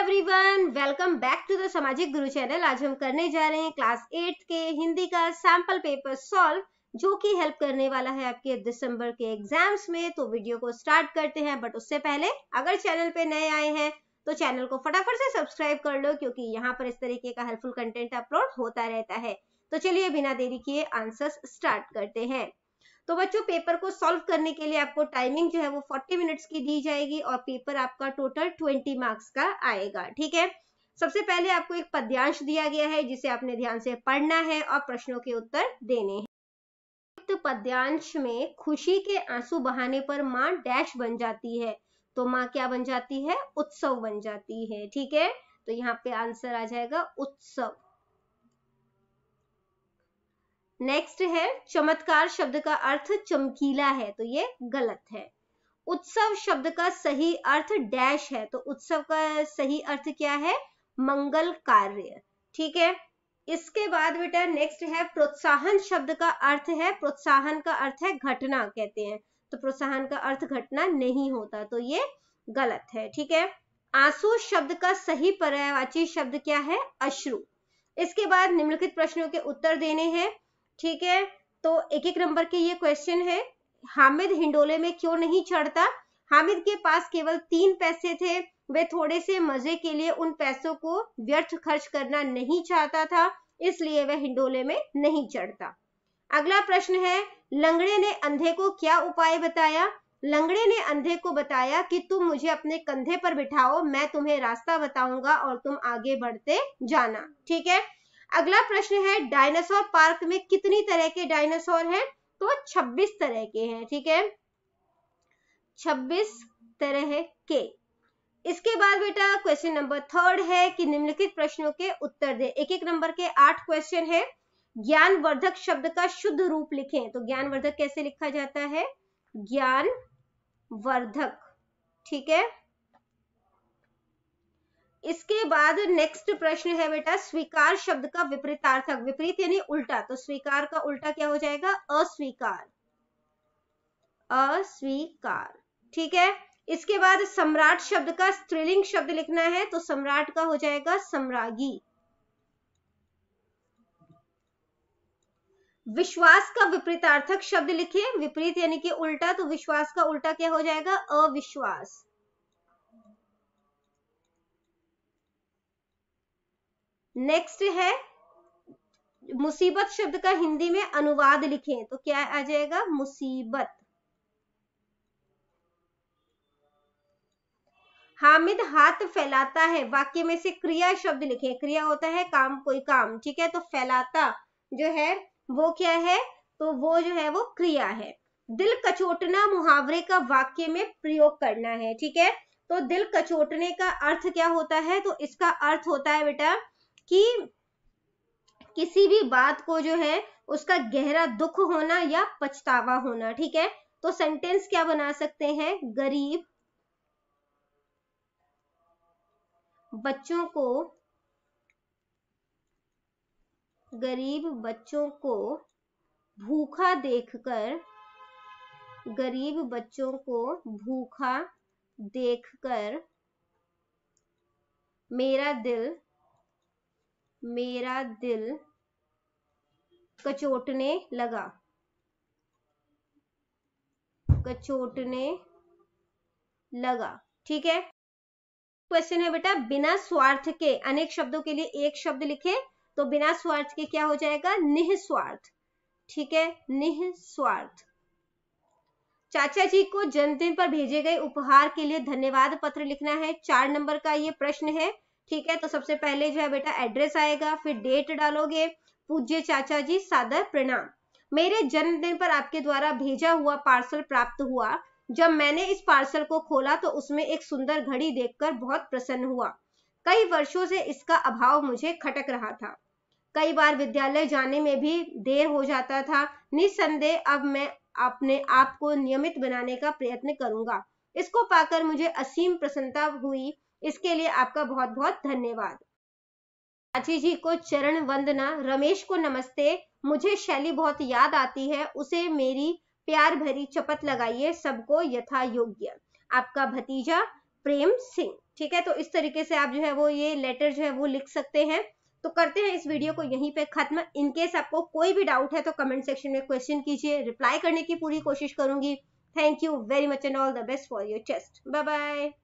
Everyone, welcome back to the Samajik Guru channel. आज हम करने जा रहे हैं क्लास 8 के हिंदी का सैंपल पेपर सॉल्व, जो कि हेल्प करने वाला है आपके दिसंबर के एग्जाम्स में। तो वीडियो को स्टार्ट करते हैं, बट उससे पहले अगर चैनल पे नए आए हैं तो चैनल को फटाफट से सब्सक्राइब कर लो, क्योंकि यहाँ पर इस तरीके का हेल्पफुल कंटेंट अपलोड होता रहता है। तो चलिए बिना देरी किए आंसर्स स्टार्ट करते हैं। तो बच्चों, पेपर को सॉल्व करने के लिए आपको टाइमिंग जो है वो 40 मिनट्स की दी जाएगी और पेपर आपका टोटल 20 मार्क्स का आएगा। ठीक है, सबसे पहले आपको एक पद्यांश दिया गया है जिसे आपने ध्यान से पढ़ना है और प्रश्नों के उत्तर देने हैं। पद्यांश में खुशी के आंसू बहाने पर माँ डैश बन जाती है, तो माँ क्या बन जाती है? उत्सव बन जाती है। ठीक है, तो यहाँ पे आंसर आ जाएगा उत्सव। नेक्स्ट है, चमत्कार शब्द का अर्थ चमकीला है, तो ये गलत है। उत्सव शब्द का सही अर्थ डैश है, तो उत्सव का सही अर्थ क्या है? मंगल कार्य। ठीक है, इसके बाद बेटा नेक्स्ट है, प्रोत्साहन शब्द का अर्थ है, प्रोत्साहन का अर्थ है घटना कहते हैं, तो प्रोत्साहन का अर्थ घटना नहीं होता, तो ये गलत है। ठीक है, आंसू शब्द का सही पर्यायवाची शब्द क्या है? अश्रु। इसके बाद निम्नलिखित प्रश्नों के उत्तर देने हैं। ठीक है, तो एक एक नंबर के ये क्वेश्चन है। हामिद हिंडोले में क्यों नहीं चढ़ता? हामिद के पास केवल 3 पैसे थे, वे थोड़े से मजे के लिए उन पैसों को व्यर्थ खर्च करना नहीं चाहता था, इसलिए वह हिंडोले में नहीं चढ़ता। अगला प्रश्न है, लंगड़े ने अंधे को क्या उपाय बताया? लंगड़े ने अंधे को बताया कि तुम मुझे अपने कंधे पर बिठाओ, मैं तुम्हें रास्ता बताऊंगा और तुम आगे बढ़ते जाना। ठीक है, अगला प्रश्न है, डायनासोर पार्क में कितनी तरह के डायनासोर हैं? तो 26 तरह के हैं। ठीक है, 26 तरह के। इसके बाद बेटा क्वेश्चन नंबर 3 है कि निम्नलिखित प्रश्नों के उत्तर दे। एक एक नंबर के 8 क्वेश्चन है। ज्ञानवर्धक शब्द का शुद्ध रूप लिखें, तो ज्ञानवर्धक कैसे लिखा जाता है? ज्ञानवर्धक। ठीक है, इसके बाद नेक्स्ट प्रश्न है बेटा, स्वीकार शब्द का विपरीतार्थक, विपरीत यानी उल्टा, तो स्वीकार का उल्टा क्या हो जाएगा? अस्वीकार। अस्वीकार। ठीक है, इसके बाद सम्राट शब्द का स्त्रीलिंग शब्द लिखना है, तो सम्राट का हो जाएगा सम्रागी। विश्वास का विपरीतार्थक शब्द लिखे, विपरीत यानी कि उल्टा, तो विश्वास का उल्टा क्या हो जाएगा? अविश्वास। नेक्स्ट है, मुसीबत शब्द का हिंदी में अनुवाद लिखें, तो क्या आ जाएगा? मुसीबत। हामिद हाथ फैलाता है, वाक्य में से क्रिया शब्द लिखें, क्रिया होता है काम, कोई काम। ठीक है, तो फैलाता जो है वो क्या है? तो वो जो है वो क्रिया है। दिल कचोटना मुहावरे का वाक्य में प्रयोग करना है। ठीक है, तो दिल कचोटने का अर्थ क्या होता है? तो इसका अर्थ होता है बेटा कि किसी भी बात को जो है उसका गहरा दुख होना या पछतावा होना। ठीक है, तो सेंटेंस क्या बना सकते हैं? गरीब बच्चों को भूखा देखकर, गरीब बच्चों को भूखा देखकर मेरा दिल कचोटने लगा। ठीक है, क्वेश्चन है बेटा, बिना स्वार्थ के, अनेक शब्दों के लिए एक शब्द लिखे, तो बिना स्वार्थ के क्या हो जाएगा? निस्वार्थ। ठीक है, निस्वार्थ। चाचा जी को जन्मदिन पर भेजे गए उपहार के लिए धन्यवाद पत्र लिखना है। 4 नंबर का ये प्रश्न है। ठीक है, तो सबसे पहले जो है बेटा एड्रेस आएगा, फिर डेट डालोगे, पूज्य चाचा जी सादर प्रणाम, मेरे जन्मदिन पर आपके द्वारा भेजा हुआ पार्सल प्राप्त हुआ। जब मैंने इस पार्सल को खोला तो उसमें एक सुंदर घड़ी देखकर बहुत प्रसन्न हुआ। कई वर्षों से इसका अभाव मुझे खटक रहा था, कई बार विद्यालय जाने में भी देर हो जाता था। निस्संदेह अब मैं अपने आप को नियमित बनाने का प्रयत्न करूंगा। इसको पाकर मुझे असीम प्रसन्नता हुई, इसके लिए आपका बहुत बहुत धन्यवाद। चाची जी को चरण वंदना, रमेश को नमस्ते, मुझे शैली बहुत याद आती है, उसे मेरी प्यार भरी चपत लगाइए, सबको यथा योग्य, आपका भतीजा प्रेम सिंह। ठीक है, तो इस तरीके से आप जो है वो ये लेटर जो है वो लिख सकते हैं। तो करते हैं इस वीडियो को यहीं पे खत्म। इनकेस आपको कोई भी डाउट है तो कमेंट सेक्शन में क्वेश्चन कीजिए, रिप्लाई करने की पूरी कोशिश करूंगी। Thank you very much and all the best for your test. Bye bye.